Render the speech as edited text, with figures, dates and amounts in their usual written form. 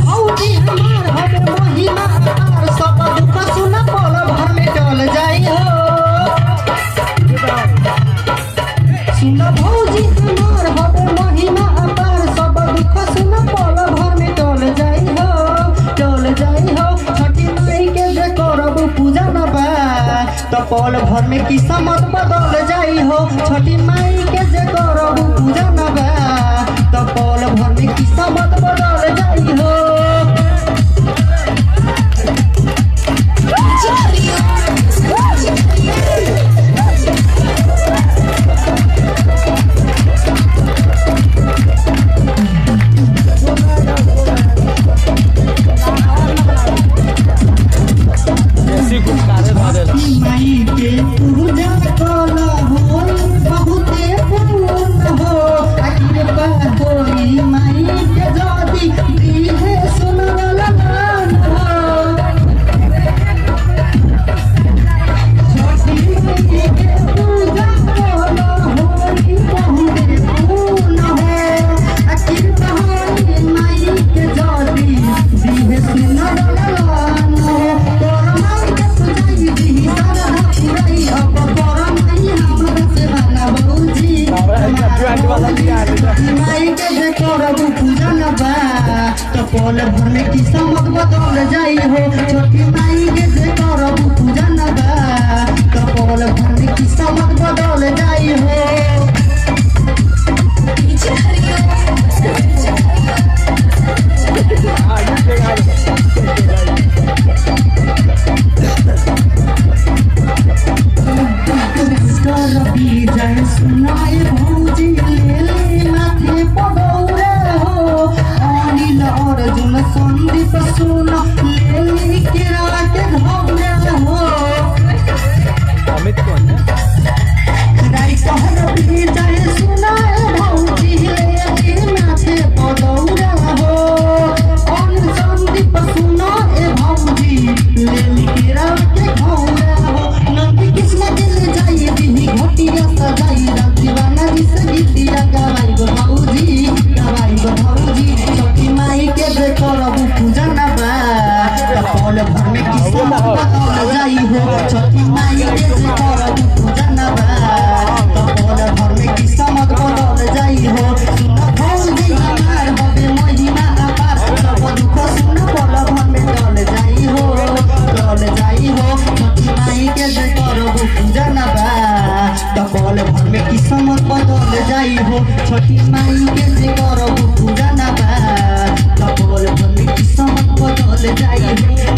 भौजी हमार हवे महिमा अपार सब दुख सुन पल भर में टल जाई हो सुन भौजी हमार हवे महिमा अपार सब दुख सुन पल भर में टल जाई हो छठी माई के जे करब पूजा न बा तो पल भर में किस्मत बदल जाई हो छठी माई के जे करब पूजा न बा तो पल भर में किस्मत बदल जाई हो माई के पूजा कल होई बहुते पूर्ण हो कृपा होई माई के जदी दीहे सुनल मान हो छठी माई के पूजा कल होई बहुते पूर्ण हो कृपा होई माई के जदी दीहे सुनल मान हो माई के जे करब पूजा न बा तो पल भर में किस्मत बदल जाई हो छोटी माई के जे करब पूजा न बा तो पल भर में किस्मत बदल जाई हो जय सुनाए भौजी ले माथे पगौरा हो अनिल अर्जुन संदीप सुन ले केरा के धौरा हो अमित कौन राई कहर भी जय सुनाए भौजी ले माथे पगौरा हो अनिल संदीप सुन ए भौजी ले केरा के धौरा हो नंदी किस्मत ले जाई दी घोटिया सजाई दीवाना जी से गीतिया गवाई गो भौजी छोटी माई के जे करब पूजा न बा पल भर में किस्मत बदल जाई हो छोटी माई के जे करब पूजा न बा पल भर में किस्मत बदल जाई हो सुन भौजी हमार हवे महिमा अपार सब दुख सुन पल भर में टल जाई हो छोटी माई के जे करब पूजा न बा पल भर में किस्मत बदल जाई हो छोटी माई के जे करब पूजा न बा पल भर में किस्मत बदल जाई हो।